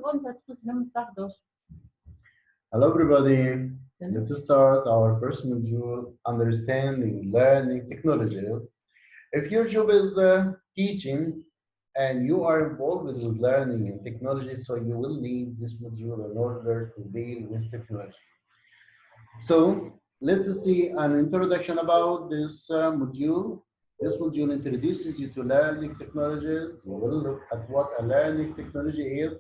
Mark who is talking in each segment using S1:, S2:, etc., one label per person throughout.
S1: وانت هتدخل تنام الساعة 11.
S2: Hello everybody, let's start our first module, Understanding Learning Technologies. If your job is teaching and you are involved with learning and technology, so you will need this module in order to deal with technology. So let's see an introduction about this module. This module introduces you to learning technologies. We will look at what a learning technology is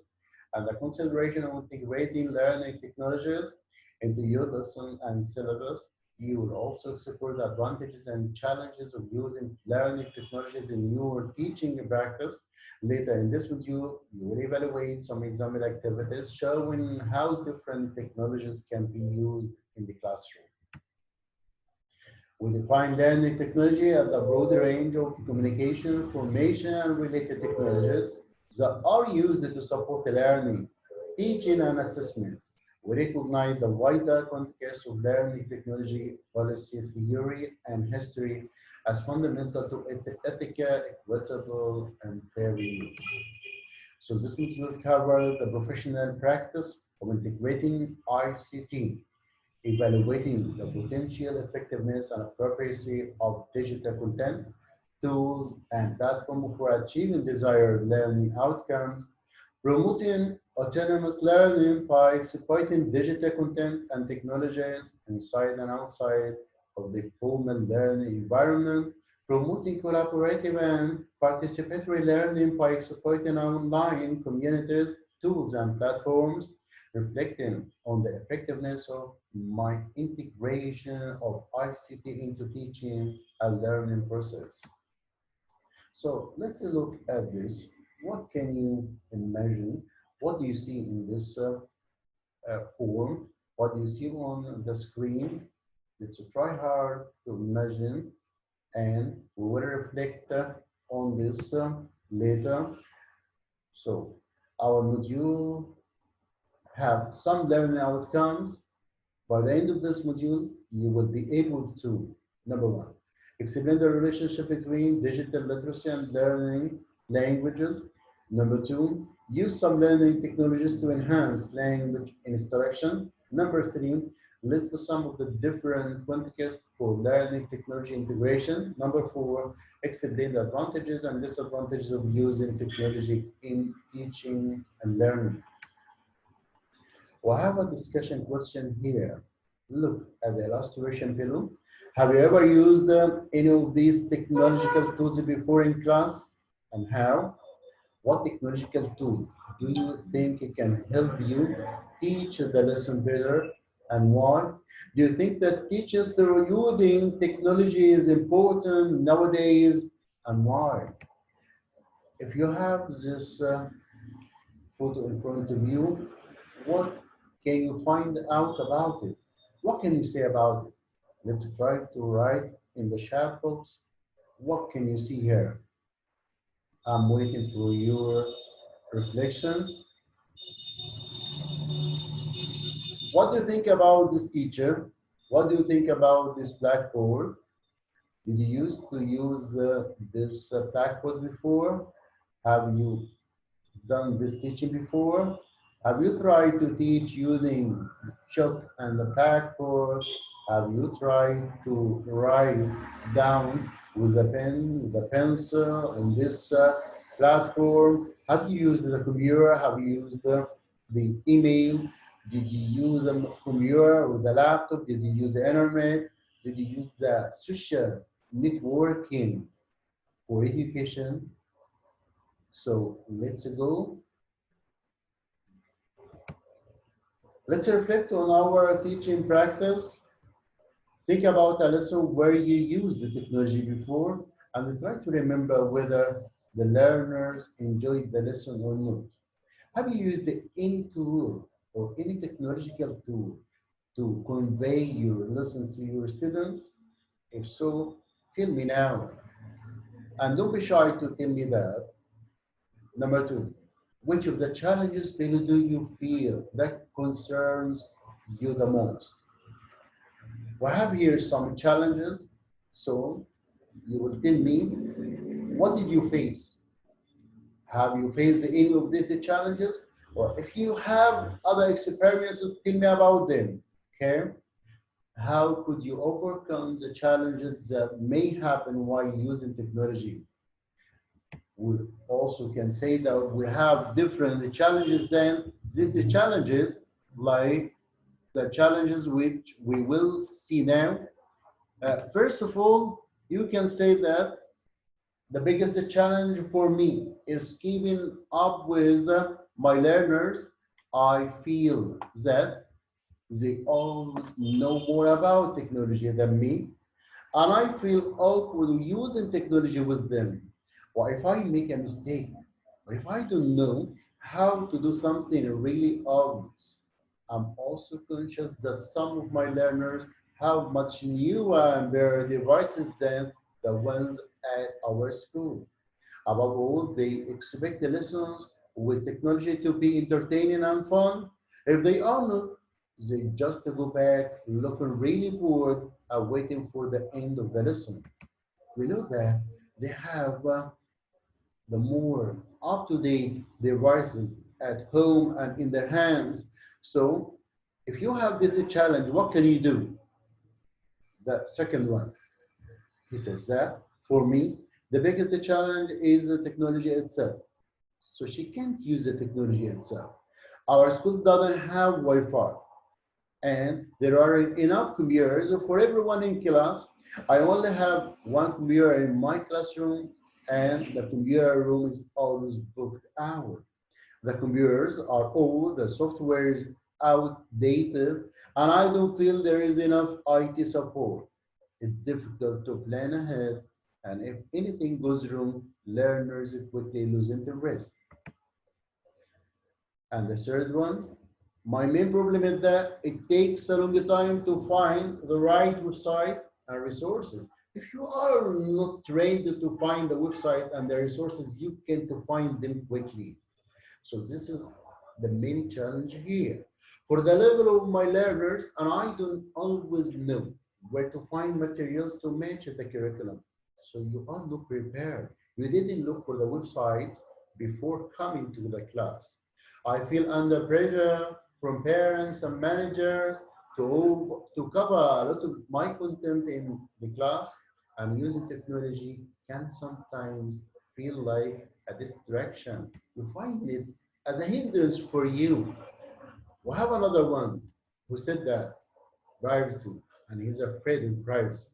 S2: and the consideration of integrating learning technologies into your lesson and syllabus. You will also explore the advantages and challenges of using learning technologies in your teaching practice. Later in this module, you will evaluate some example activities showing how different technologies can be used in the classroom. We define learning technology as a broad range of communication, information, and related technologies that are used to support learning, teaching, and assessment. We recognize the wider context of learning technology, policy, theory, and history as fundamental to its ethical, equitable, and fair use. So this module covers the professional practice of integrating ICT, evaluating the potential effectiveness and appropriacy of digital content, tools, and platforms for achieving desired learning outcomes, promoting autonomous learning by exploiting digital content and technologies inside and outside of the formal learning environment, promoting collaborative and participatory learning by exploiting online communities, tools, and platforms, reflecting on the effectiveness of my integration of ICT into teaching and learning process. So let's look at this. What can you imagine? What do you see in this form? What do you see on the screen? Let's try hard to imagine, and we will reflect on this later. So our module have some learning outcomes. By the end of this module, you will be able to, number one, explain the relationship between digital literacy and learning languages. Number two, use some learning technologies to enhance language instruction. Number three, list some of the different contexts for learning technology integration. Number four, explain the advantages and disadvantages of using technology in teaching and learning. We have a discussion question here. Look at the illustration below. Have you ever used any of these technological tools before in class, and how? What technological tool do you think it can help you teach the lesson better, and why? Do you think that teaching through using technology is important nowadays, and why? If you have this photo in front of you, what can you find out about it? What can you say about it? Let's try to write in the chat box. What can you see here? I'm waiting for your reflection. What do you think about this teacher? What do you think about this blackboard? Did you used to use this blackboard before? Have you done this teaching before? Have you tried to teach using chalk and the blackboard? Have you tried to write down with a pen, with a pencil on this platform? Have you used the computer? Have you used the email? Did you use a computer or the laptop? Did you use the internet? Did you use the social networking for education? So let's go. Let's reflect on our teaching practice. Think about a lesson where you used the technology before and try to remember whether the learners enjoyed the lesson or not. Have you used any tool or any technological tool to convey your lesson to your students? If so, tell me now. And don't be shy to tell me that. Number two, which of the challenges do you feel that concerns you the most? We have here some challenges, so you will tell me, what did you face? Have you faced any of these challenges? Or if you have other experiences, tell me about them. Okay? How could you overcome the challenges that may happen while using technology? We also can say that we have different challenges than these challenges, like the challenges which we will see now. First of all, you can say that the biggest challenge for me is keeping up with my learners. I feel that they always know more about technology than me, and I feel awkward using technology with them. Or if I make a mistake, or if I don't know how to do something really obvious, I'm also conscious that some of my learners have much newer and better devices than the ones at our school. Above all, they expect the lessons with technology to be entertaining and fun. If they are not, they just go back looking really bored and waiting for the end of the lesson. We know that they have the more up-to-date devices at home and in their hands. So if you have this challenge, what can you do? The second one, he says that for me, the biggest challenge is the technology itself. So she can't use the technology itself. Our school doesn't have Wi-Fi, and there aren't enough computers for everyone in class. I only have one computer in my classroom, and the computer room is always booked out. The computers are old, the software is outdated, and I don't feel there is enough IT support. It's difficult to plan ahead, and if anything goes wrong, learners quickly lose interest. And the third one, my main problem is that it takes a long time to find the right website and resources. If you are not trained to find the website and the resources, you can't find them quickly. So this is the main challenge here. For the level of my learners, and I don't always know where to find materials to match the curriculum. So you are not prepared. You didn't look for the websites before coming to the class. I feel under pressure from parents and managers to cover a lot of my content in the class, and using technology can sometimes feel like a distraction. You find it as a hindrance for you. We have another one who said that privacy, and he's afraid of privacy.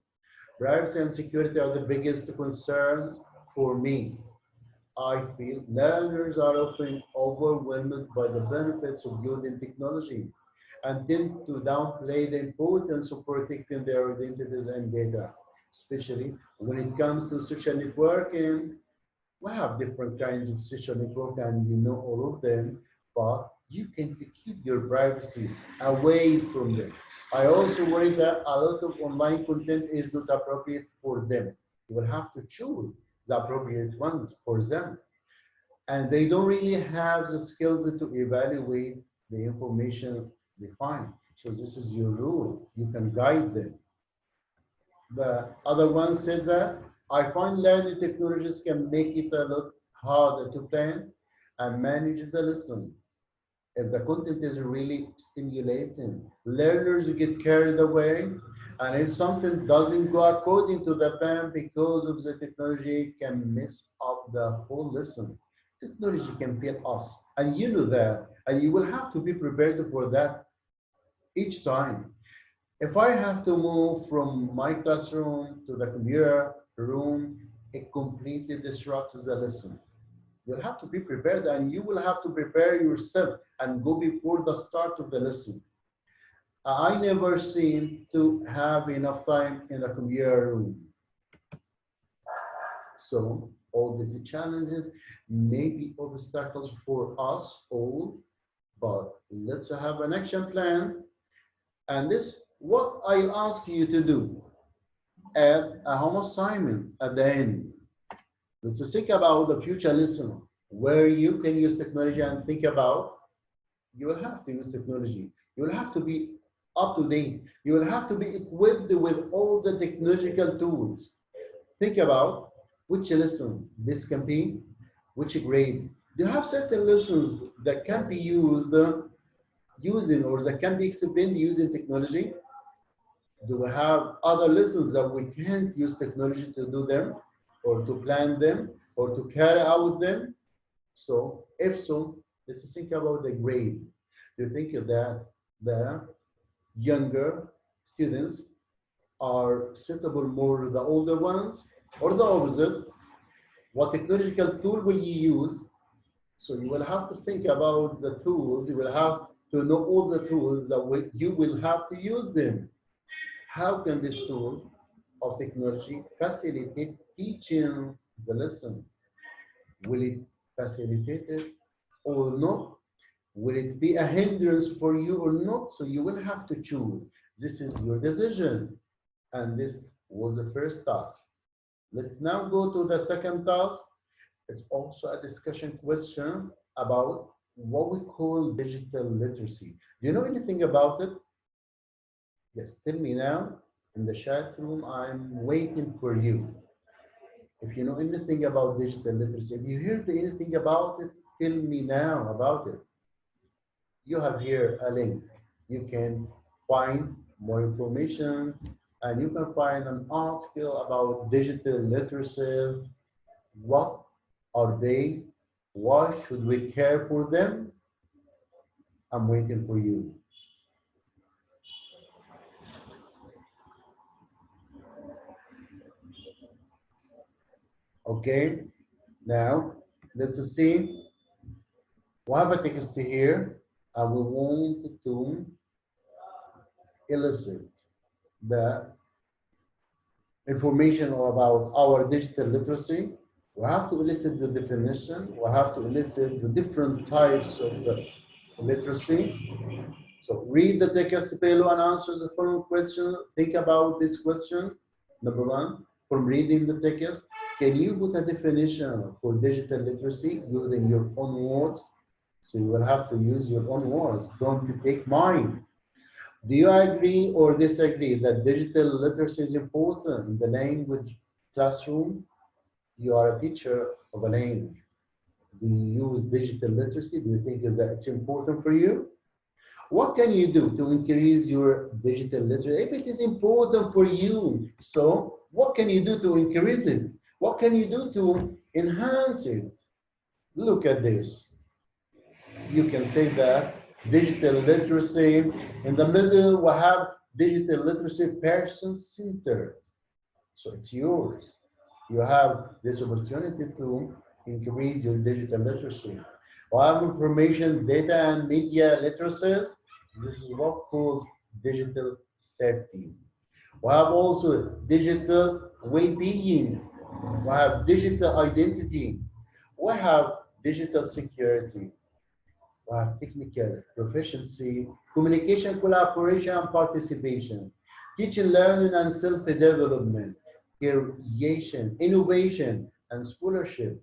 S2: Privacy and security are the biggest concerns for me. I feel learners are often overwhelmed by the benefits of using technology and tend to downplay the importance of protecting their identities and data, especially when it comes to social networking. We have different kinds of social network and you know all of them, but you can keep your privacy away from them. I also worry that a lot of online content is not appropriate for them. You will have to choose the appropriate ones for them. And they don't really have the skills to evaluate the information they find. So this is your rule. You can guide them. The other one said that I find learning technologies can make it a lot harder to plan and manage the lesson. If the content is really stimulating, learners get carried away, and if something doesn't go according to the plan because of the technology, it can mess up the whole lesson. Technology can fail us, and you know that, and you will have to be prepared for that each time. If I have to move from my classroom to the computer room, it completely disrupts the lesson. You'll have to be prepared and you will have to prepare yourself and go before the start of the lesson. I never seem to have enough time in the computer room. So all these challenges may be obstacles for us all, but let's have an action plan. And this what I'll ask you to do. Add a home assignment at the end. Let's think about the future lesson where you can use technology and think about you will have to use technology. You will have to be up to date. You will have to be equipped with all the technological tools. Think about which lesson this can be, which grade, Do you have certain lessons that can be used using or that can be explained using technology? Do we have other lessons that we can't use technology to do them or to plan them or to carry out them? So if so, let's think about the grade. Do you think that the younger students are suitable more to the older ones or the opposite? What technological tool will you use? So you will have to think about the tools. You will have to know all the tools that you will have to use them. How can this tool of technology facilitate teaching the lesson? Will it facilitate it or not? Will it be a hindrance for you or not? So you will have to choose. This is your decision. And this was the first task. Let's now go to the second task. It's also a discussion question about what we call digital literacy. Do you know anything about it? Yes, tell me now. In the chat room, I'm waiting for you. If you know anything about digital literacy, if you heard anything about it, tell me now about it. You have here a link. You can find more information and you can find an article about digital literacy. What are they? Why should we care for them? I'm waiting for you. Okay, now let's see. We have a text here and we want to elicit the information about our digital literacy. We have to elicit the definition. We have to elicit the different types of literacy. So read the text below and answer the following questions. Think about these questions. Number one, from reading the text, can you put a definition for digital literacy using your own words? So you will have to use your own words. Don't take mine. Do you agree or disagree that digital literacy is important in the language classroom? You are a teacher of a language. Do you use digital literacy? Do you think that it's important for you? What can you do to increase your digital literacy? If it is important for you, so what can you do to increase it? What can you do to enhance it? Look at this. You can say that digital literacy, in the middle, we have digital literacy person-centered. So it's yours. You have this opportunity to increase your digital literacy. We have information, data, and media literacies. This is what called digital safety. We have also digital well-being. We have digital identity. We have digital security. We have technical proficiency, communication, collaboration, and participation, teaching, learning, and self-development, creation, innovation, and scholarship.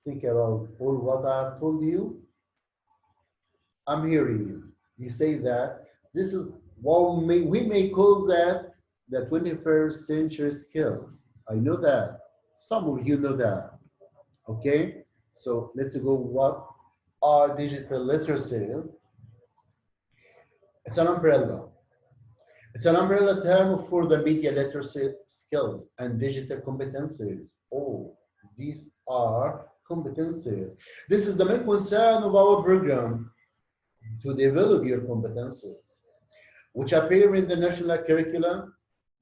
S2: Think about all what I've told you. I'm hearing you. You say that this is what we may call that the 21st century skills. I know that. Some of you know that. Okay? So let's go. What are digital literacies? It's an umbrella. It's an umbrella term for the media literacy skills and digital competencies. Oh, these are competencies. This is the main concern of our program, to develop your competencies, which appear in the national curriculum.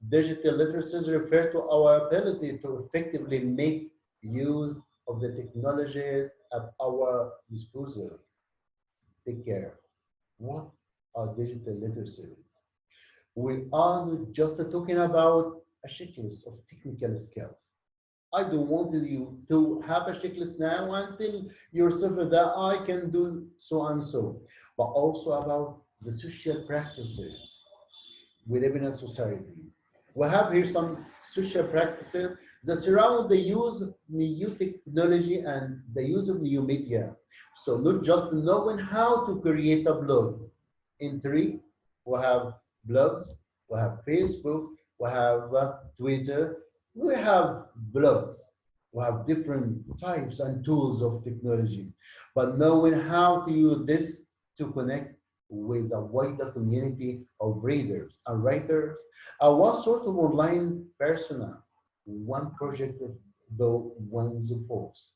S2: Digital literacies refer to our ability to effectively make use of the technologies at our disposal. Take care. What are digital literacies? We are not just talking about a checklist of technical skills. I don't want you to have a checklist now and tell yourself that I can do so and so, but also about the social practices we live in a society. We have here some social practices that surround the use of new technology and the use of new media. So not just knowing how to create a blog. In three, we have blogs, we have Facebook, we have Twitter, we have blogs. We have different types and tools of technology, but knowing how to use this to connect with a wider community of readers and writers, and what sort of online persona one project though one's post.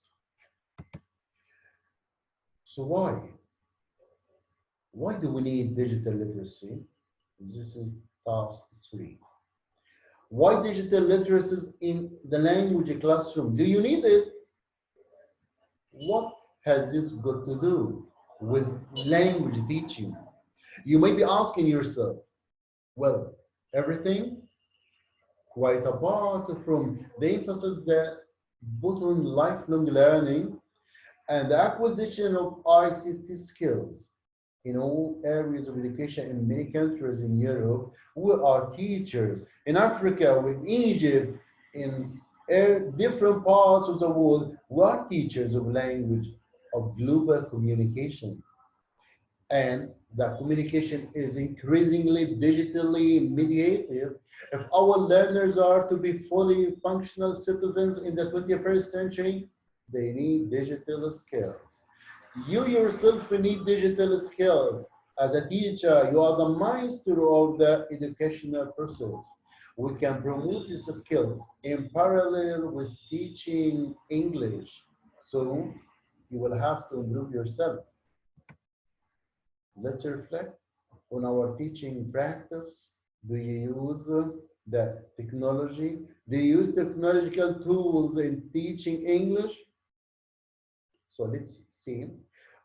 S2: So why? Why do we need digital literacy? This is task 3. Why digital literacy in the language classroom? Do you need it? What has this got to do with language teaching? You may be asking yourself, well, everything quite apart from the emphasis that put on lifelong learning and the acquisition of ICT skills in all areas of education in many countries in Europe. We are teachers in Africa, in Egypt, in different parts of the world. We are teachers of language, of global communication. And that communication is increasingly digitally mediated. If our learners are to be fully functional citizens in the 21st century, they need digital skills. You yourself need digital skills. As a teacher, you are the master of the educational process. We can promote these skills in parallel with teaching English. So you will have to improve yourself. Let's reflect on our teaching practice. Do you use the technology? Do you use technological tools in teaching English? So let's see.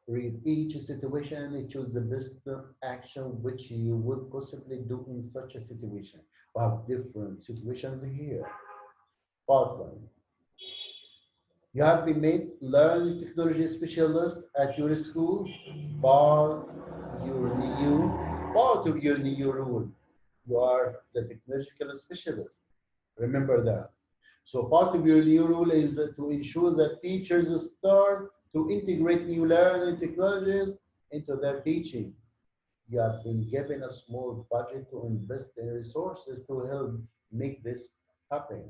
S2: Read each situation and choose the best action which you would possibly do in such a situation. We have different situations here. Part 1. You have been made learning technology specialist at your school. Part your new Part of your new role. You are the technological specialist. Remember that. So part of your new role is to ensure that teachers start to integrate new learning technologies into their teaching. You have been given a small budget to invest in resources to help make this happen.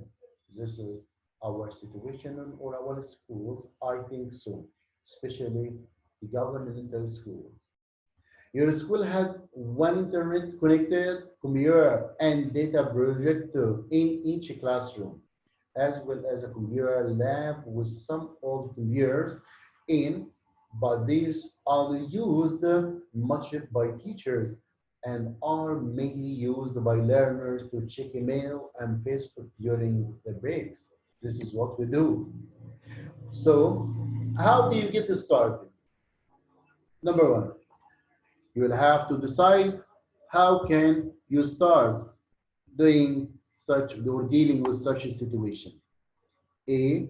S2: This is our situation or our schools, I think so, especially the governmental schools. Your school has one internet connected computer and data projector in each classroom, as well as a computer lab with some old computers in, but these are used much by teachers and are mainly used by learners to check email and Facebook during the breaks. This is what we do. So, how do you get started? Number 1, you will have to decide how can you start doing such or dealing with such a situation. A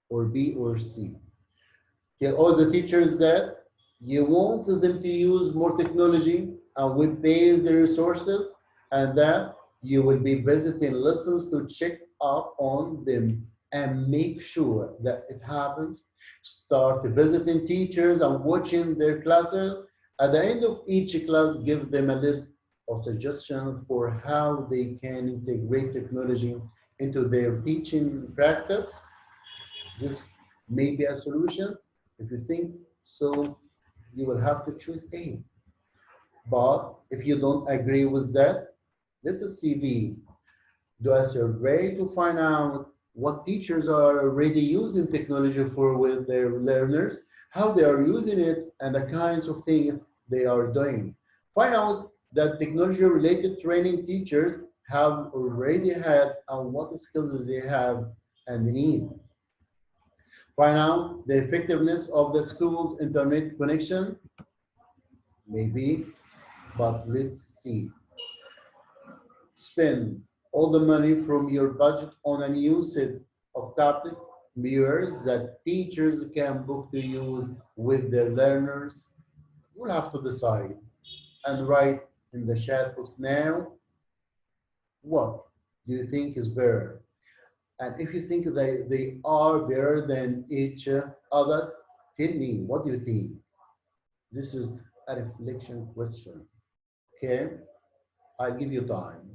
S2: or B or C. Tell all the teachers that you want them to use more technology and we pay the resources and that you will be visiting lessons to check up on them and make sure that it happens. Start visiting teachers and watching their classes. At the end of each class, give them a list of suggestions for how they can integrate technology into their teaching practice. This may be a solution. If you think so, you will have to choose A. But if you don't agree with that, let's see CV. Do a survey to find out what teachers are already using technology for with their learners, how they are using it, and the kinds of things they are doing. Find out that technology-related training teachers have already had and what skills they have and need. Find out the effectiveness of the school's internet connection, maybe, but let's see. Spend all the money from your budget on a new set of tablet mirrors that teachers can book to use with their learners. You'll have to decide and write in the chat box now what do you think is better. And if you think they are better than each other, tell me, what do you think? This is a reflection question. Okay, I'll give you time.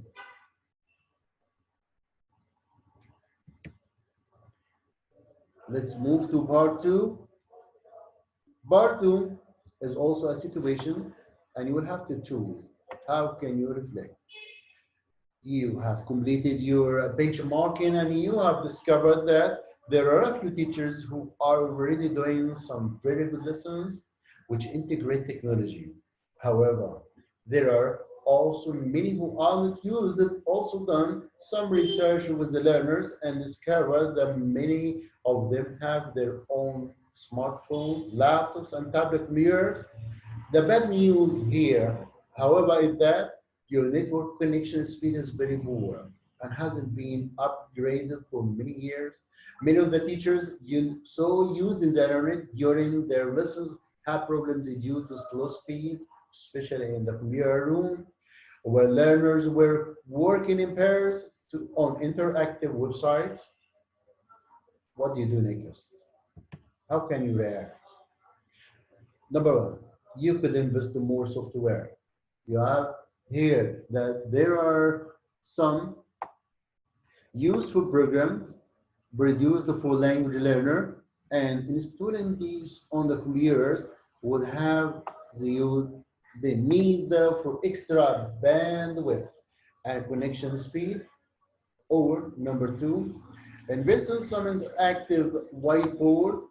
S2: Let's move to part two. Part two is also a situation, and you will have to choose. How can you reflect? You have completed your benchmarking and you have discovered that there are a few teachers who are already doing some very good lessons which integrate technology. However, there are also many who are not used that also done some research with the learners and discovered that many of them have their own smartphones, laptops, and tablet mirrors. The bad news here, however, is that your network connection speed is very poor and hasn't been upgraded for many years. Many of the teachers you saw using the internet during their lessons have problems due to slow speed, especially in the computer room, where learners were working in pairs on interactive websites. What do you do, Nicholas? How can you react? Number one, you could invest in more software. You have here that there are some useful programs produced for language learner, and installing these on the computers would have the need for extra bandwidth and connection speed. Or number two, invest in some interactive whiteboard.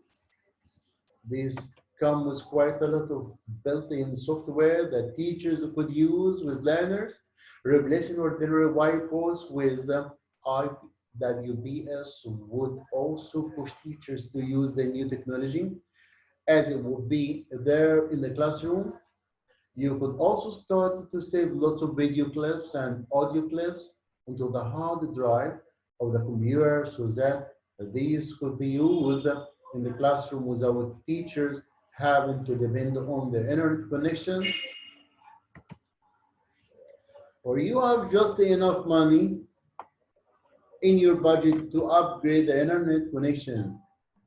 S2: These come with quite a lot of built-in software that teachers could use with learners, replacing ordinary whiteboards with IWPS would also push teachers to use the new technology as it would be there in the classroom. You could also start to save lots of video clips and audio clips into the hard drive of the computer so that these could be used in the classroom without teachers having to depend on the internet connection. Or you have just enough money in your budget to upgrade the internet connection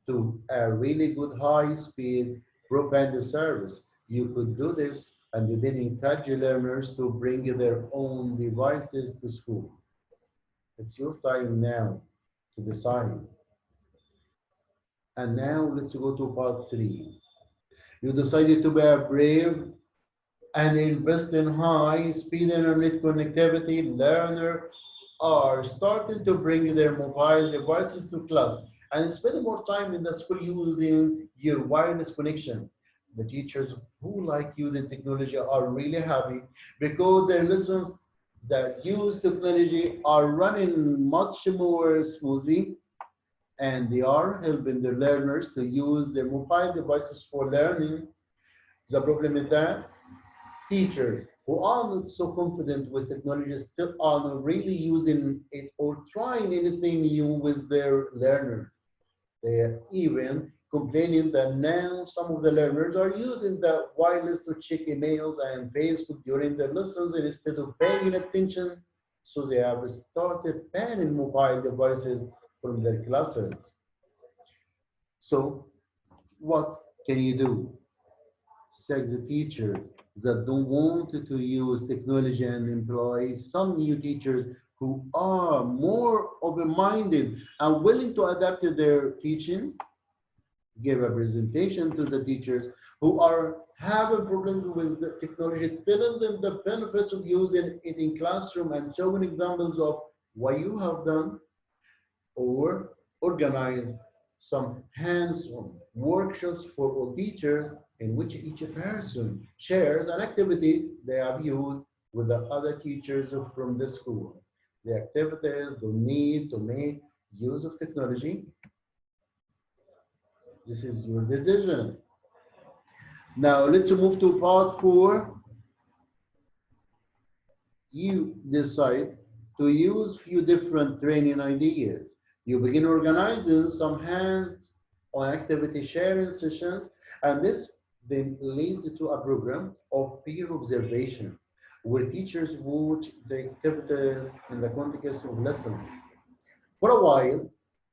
S2: to a really good high-speed broadband service. You could do this and then encourage learners to bring their own devices to school. It's your time now to decide. And now let's go to part three. You decided to be a brave and invest in high-speed internet connectivity. Learners are starting to bring their mobile devices to class and spend more time in the school using your wireless connection. The teachers who like using technology are really happy because their lessons that use technology are running much more smoothly and they are helping their learners to use their mobile devices for learning. The problem is that teachers who are not so confident with technology still are not really using it or trying anything new with their learners. They are even complaining that now some of the learners are using the wireless to check emails and Facebook during their lessons instead of paying attention. So they have started banning mobile devices from their classes. So what can you do? Says the teacher that don't want to use technology and employ some new teachers who are more open-minded and willing to adapt to their teaching. Give a presentation to the teachers who are having problems with the technology, telling them the benefits of using it in classroom and showing examples of what you have done, or organize some hands-on workshops for all teachers in which each person shares an activity they have used with the other teachers from the school. The activities don't need to make use of technology. This is your decision. Now let's move to part four. You decide to use few different training ideas. You begin organizing some hands-on activity sharing sessions, and this then leads to a program of peer observation, where teachers watch the activities in the context of lesson. For a while,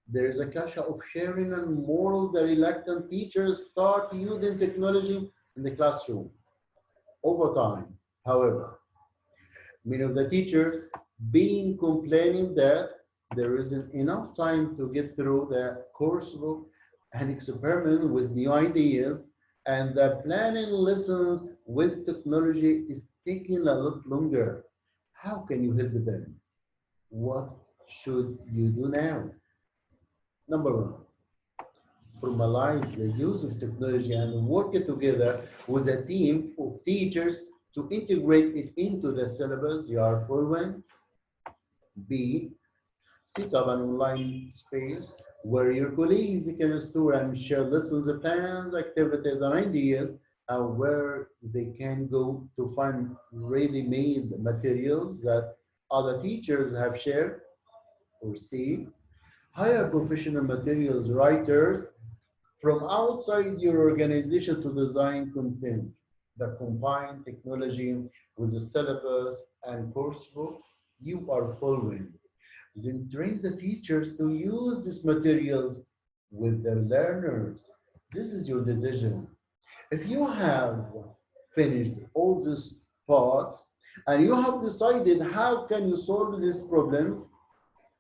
S2: there is a culture of sharing, and more of the reluctant teachers start using technology in the classroom. Over time, however, many of the teachers complaining that there isn't enough time to get through the course book and experiment with new ideas, and the planning lessons with technology is taking a lot longer. How can you help them? What should you do now? Number one, formalize the use of technology and work together with a team of teachers to integrate it into the syllabus you are following. B, set up an online space where your colleagues can store and share lessons, plans, activities, and ideas, and where they can go to find ready-made materials that other teachers have shared. Or C, hire professional materials writers from outside your organization to design content that combine technology with the syllabus and coursebook you are following. Then train the teachers to use these materials with their learners. This is your decision. If you have finished all these parts and you have decided how can you solve these problems,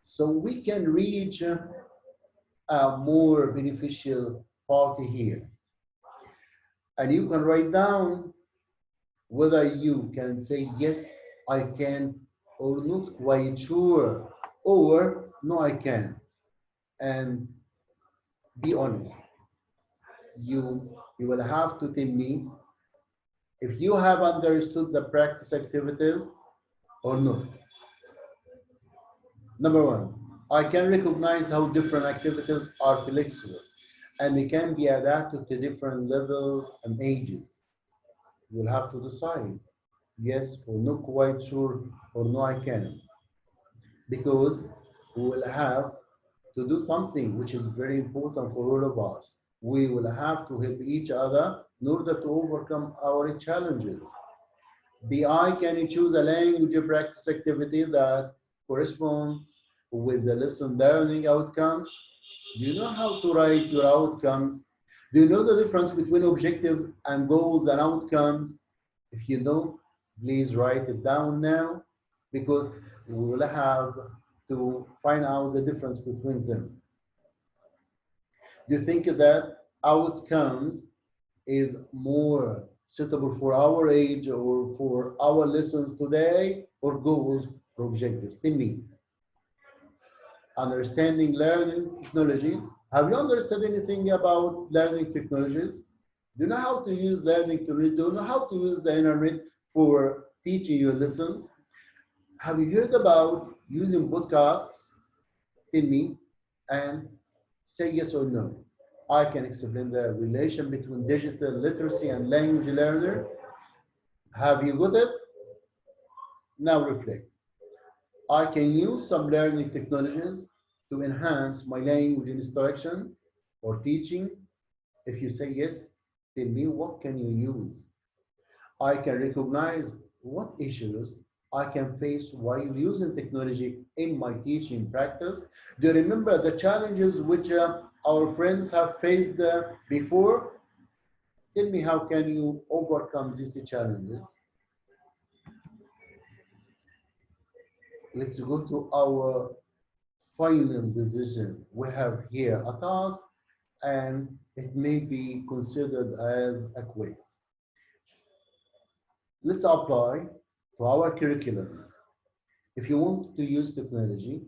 S2: so we can reach a more beneficial party here. And you can write down whether you can say, yes, I can, or not quite sure, or no, I can't. And be honest. You will have to tell me if you have understood the practice activities or not. Number one, I can recognize how different activities are flexible and they can be adapted to different levels and ages. You'll have to decide yes or not quite sure or no, I can. Because we will have to do something which is very important for all of us. We will have to help each other in order to overcome our challenges. BI can choose a language practice activity that corresponds with the lesson learning outcomes. Do you know how to write your outcomes? Do you know the difference between objectives and goals and outcomes? If you don't, please write it down now because we will have to find out the difference between them. Do you think that outcomes is more suitable for our age or for our lessons today, or goals or objectives? Tell me. Understanding learning technology. Have you understood anything about learning technologies? Do you know how to use learning technology? Do you know how to use the internet for teaching your lessons? Have you heard about using podcasts? Tell me and say yes or no. I can explain the relation between digital literacy and language learner. Have you got it? Now reflect. I can use some learning technologies to enhance my language instruction or teaching. If you say yes, tell me what can you use. I can recognize what issues I can face while using technology in my teaching practice. Do you remember the challenges which our friends have faced before? Tell me how can you overcome these challenges? Let's go to our final decision. We have here a task and it may be considered as a quiz. Let's apply to our curriculum. If you want to use technology,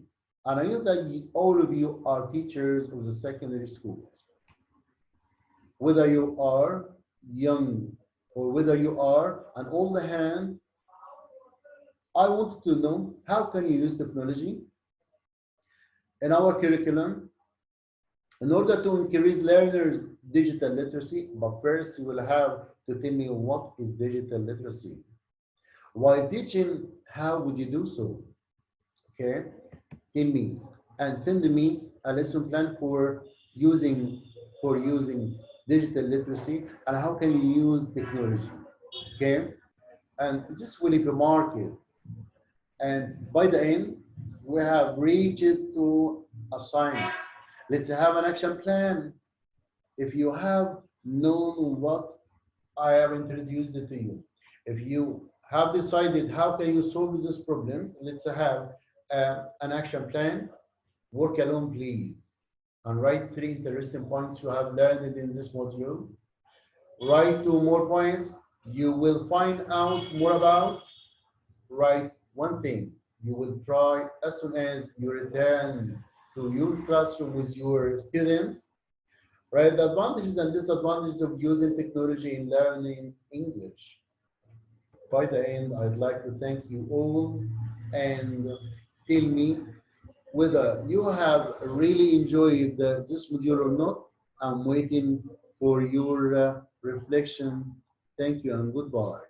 S2: and I know that all of you are teachers of the secondary schools, whether you are young or whether you are an older hand, I want to know how can you use technology in our curriculum in order to increase learners' digital literacy. But first, you will have to tell me what is digital literacy. While teaching, how would you do so? Okay, tell me and send me a lesson plan for using digital literacy and how can you use technology. Okay, and this will be market. And by the end, we have reached to a sign. Let's have an action plan. If you have known what I have introduced it to you, if you have decided how can you solve these problems, let's have an action plan. Work alone, please. and write 3 interesting points you have learned in this module. Write 2 more points you will find out more about. Write 1 thing you will try as soon as you return to your classroom with your students. Write the advantages and disadvantages of using technology in learning English. By the end, I'd like to thank you all and tell me whether you have really enjoyed this module or not. I'm waiting for your reflection. Thank you and goodbye.